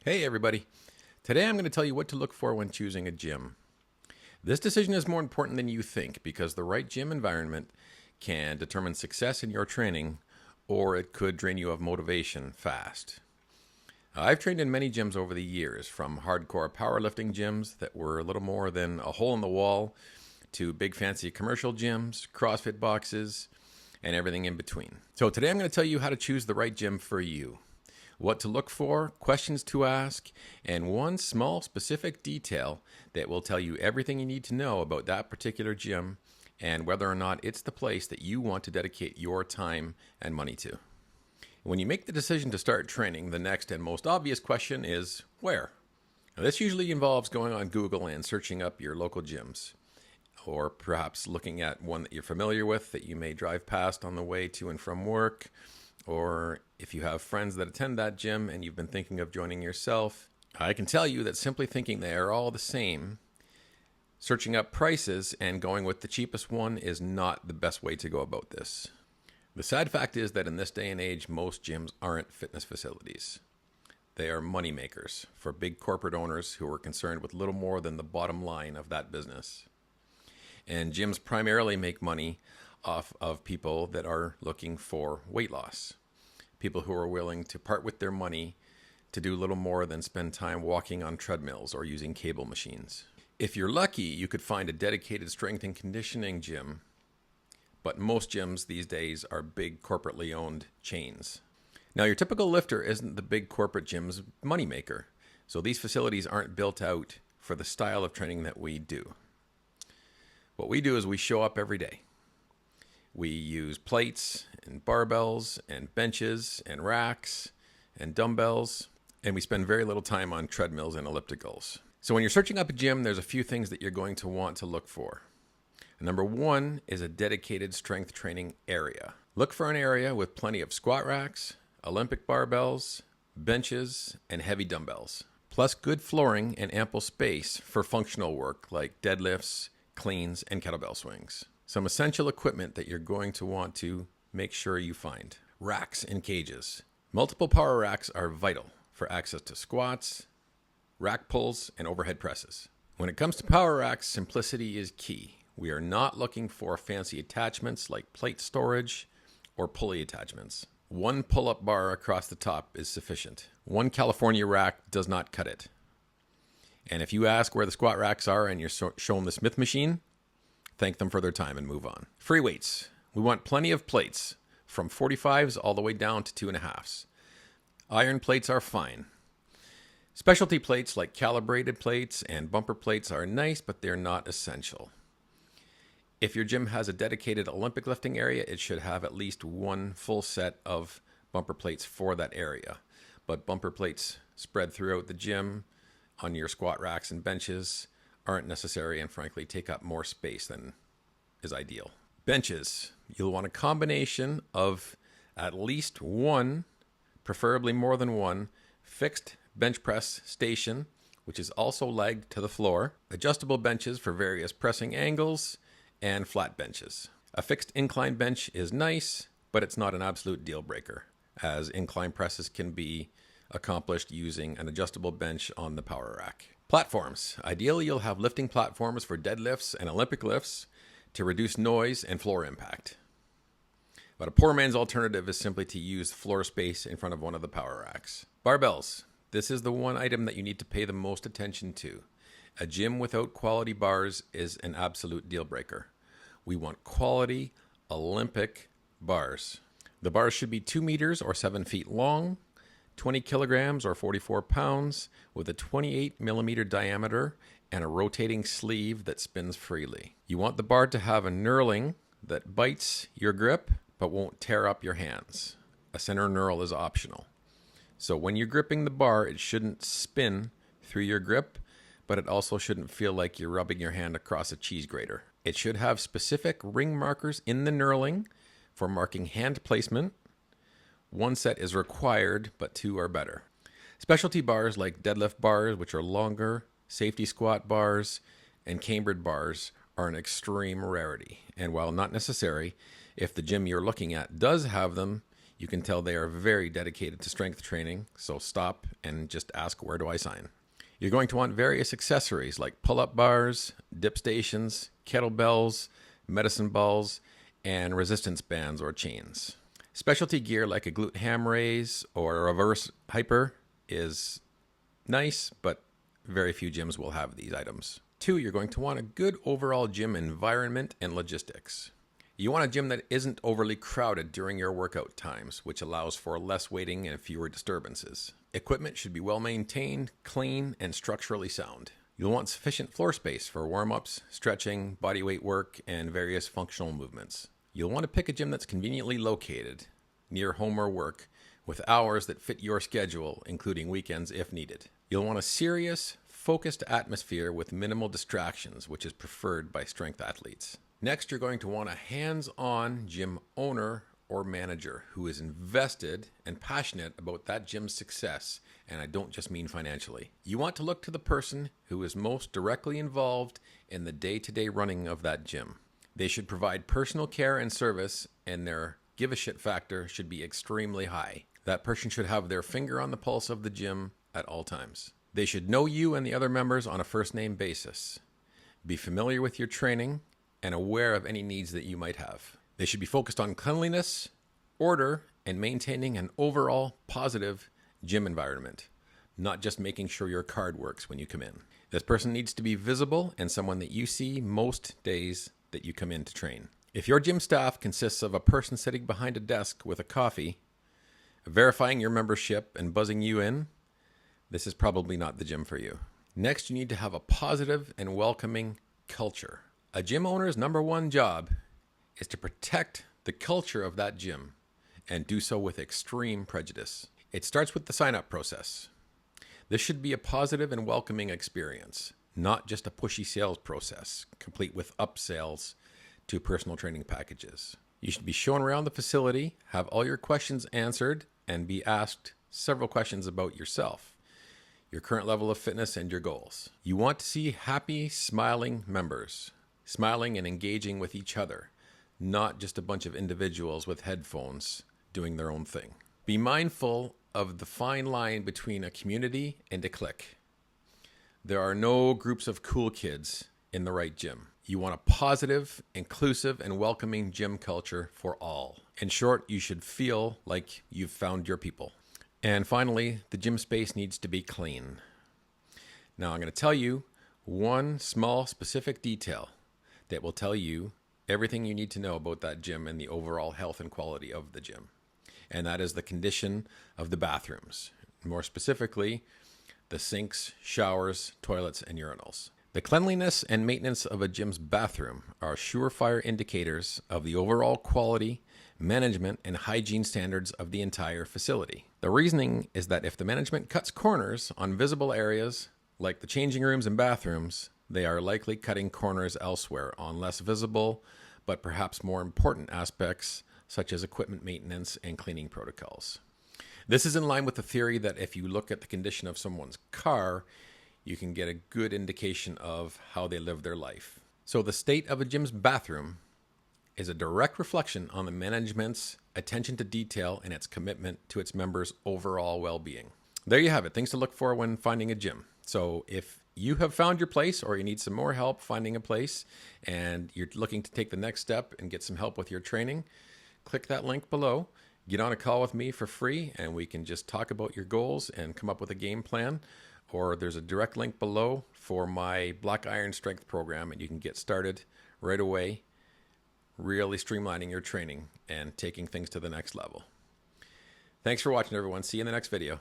Hey everybody. Today I'm going to tell you what to look for when choosing a gym. This decision is more important than you think because the right gym environment can determine success in your training, or it could drain you of motivation fast. I've trained in many gyms over the years, from hardcore powerlifting gyms that were a little more than a hole in the wall to big fancy commercial gyms, CrossFit boxes, and everything in between. So today I'm going to tell you how to choose the right gym for you, what to look for, questions to ask, and one small specific detail that will tell you everything you need to know about that particular gym and whether or not it's the place that you want to dedicate your time and money to. When you make the decision to start training, the next and most obvious question is where? Now, this usually involves going on Google and searching up your local gyms, or perhaps looking at one that you're familiar with that you may drive past on the way to and from work, or if you have friends that attend that gym and you've been thinking of joining yourself. I can tell you that simply thinking they are all the same, searching up prices and going with the cheapest one is not the best way to go about this. The sad fact is that in this day and age, most gyms aren't fitness facilities. They are money makers for big corporate owners who are concerned with little more than the bottom line of that business. And gyms primarily make money off of people that are looking for weight loss. People who are willing to part with their money to do little more than spend time walking on treadmills or using cable machines. If you're lucky, you could find a dedicated strength and conditioning gym, but most gyms these days are big corporately owned chains. Now, your typical lifter isn't the big corporate gym's moneymaker, so these facilities aren't built out for the style of training that we do. What we do is we show up every day. We use plates and barbells and benches and racks and dumbbells, and we spend very little time on treadmills and ellipticals. So when you're searching up a gym, there's a few things that you're going to want to look for. Number one is a dedicated strength training area. Look for an area with plenty of squat racks, Olympic barbells, benches, and heavy dumbbells, plus good flooring and ample space for functional work like deadlifts, cleans, and kettlebell swings. Some essential equipment that you're going to want to make sure you find. Racks and cages. Multiple power racks are vital for access to squats, rack pulls, and overhead presses. When it comes to power racks, simplicity is key. We are not looking for fancy attachments like plate storage or pulley attachments. One pull-up bar across the top is sufficient. One California rack does not cut it. And if you ask where the squat racks are and you're shown the Smith machine, thank them for their time and move on. Free weights. We want plenty of plates, from 45s all the way down to 2.5s. Iron plates are fine. Specialty plates like calibrated plates and bumper plates are nice, but they're not essential. If your gym has a dedicated Olympic lifting area, it should have at least one full set of bumper plates for that area. But bumper plates spread throughout the gym on your squat racks and benches aren't necessary and frankly take up more space than is ideal. Benches. You'll want a combination of at least one, preferably more than one, fixed bench press station, which is also legged to the floor, adjustable benches for various pressing angles, and flat benches. A fixed incline bench is nice, but it's not an absolute deal breaker, as incline presses can be accomplished using an adjustable bench on the power rack. Platforms. Ideally, you'll have lifting platforms for deadlifts and Olympic lifts to reduce noise and floor impact. But a poor man's alternative is simply to use floor space in front of one of the power racks. Barbells. This is the one item that you need to pay the most attention to. A gym without quality bars is an absolute deal breaker. We want quality Olympic bars. The bars should be 2 meters or 7 feet long, 20 kilograms or 44 pounds, with a 28 millimeter diameter and a rotating sleeve that spins freely. You want the bar to have a knurling that bites your grip but won't tear up your hands. A center knurl is optional. So when you're gripping the bar, it shouldn't spin through your grip, but it also shouldn't feel like you're rubbing your hand across a cheese grater. It should have specific ring markers in the knurling for marking hand placement. One set is required, but 2 are better. Specialty bars like deadlift bars, which are longer, safety squat bars, and cambered bars are an extreme rarity. And while not necessary, if the gym you're looking at does have them, You can tell they are very dedicated to strength training, so stop and just ask, where do I sign? You're going to want various accessories like pull-up bars, dip stations, kettlebells, medicine balls, and resistance bands or chains. Specialty gear like a glute ham raise or a reverse hyper is nice, but very few gyms will have these items. 2, you're going to want a good overall gym environment and logistics. You want a gym that isn't overly crowded during your workout times, which allows for less waiting and fewer disturbances. Equipment should be well maintained, clean, and structurally sound. You'll want sufficient floor space for warm-ups, stretching, bodyweight work, and various functional movements. You'll want to pick a gym that's conveniently located, near home or work, with hours that fit your schedule, including weekends if needed. You'll want a serious, focused atmosphere with minimal distractions, which is preferred by strength athletes. Next, you're going to want a hands-on gym owner or manager who is invested and passionate about that gym's success, and I don't just mean financially. You want to look to the person who is most directly involved in the day-to-day running of that gym. They should provide personal care and service, and their give-a-shit factor should be extremely high. That person should have their finger on the pulse of the gym at all times. They should know you and the other members on a first-name basis, be familiar with your training, and aware of any needs that you might have. They should be focused on cleanliness, order, and maintaining an overall positive gym environment, not just making sure your card works when you come in. This person needs to be visible and someone that you see most days that you come in to train. If your gym staff consists of a person sitting behind a desk with a coffee, verifying your membership and buzzing you in, this is probably not the gym for you. Next, you need to have a positive and welcoming culture. A gym owner's number one job is to protect the culture of that gym and do so with extreme prejudice. It starts with the sign-up process. This should be a positive and welcoming experience, not just a pushy sales process, complete with upsells to personal training packages. You should be shown around the facility, have all your questions answered, and be asked several questions about yourself, your current level of fitness, and your goals. You want to see happy, smiling members, smiling and engaging with each other, not just a bunch of individuals with headphones doing their own thing. Be mindful of the fine line between a community and a clique. There are no groups of cool kids in the right gym. You want a positive, inclusive, and welcoming gym culture for all. In short, you should feel like you've found your people. And finally, the gym space needs to be clean. Now, I'm going to tell you one small specific detail that will tell you everything you need to know about that gym and the overall health and quality of the gym. And that is the condition of the bathrooms. More specifically, the sinks, showers, toilets, and urinals. The cleanliness and maintenance of a gym's bathroom are surefire indicators of the overall quality, management, and hygiene standards of the entire facility. The reasoning is that if the management cuts corners on visible areas, like the changing rooms and bathrooms, they are likely cutting corners elsewhere on less visible, but perhaps more important aspects, such as equipment maintenance and cleaning protocols. This is in line with the theory that if you look at the condition of someone's car, you can get a good indication of how they live their life. So the state of a gym's bathroom is a direct reflection on the management's attention to detail and its commitment to its members' overall well-being. There you have it, things to look for when finding a gym. So if you have found your place or you need some more help finding a place and you're looking to take the next step and get some help with your training, click that link below. Get on a call with me for free and we can just talk about your goals and come up with a game plan. Or there's a direct link below for my Black Iron Strength program and you can get started right away, really streamlining your training and taking things to the next level. Thanks for watching, everyone. See you in the next video.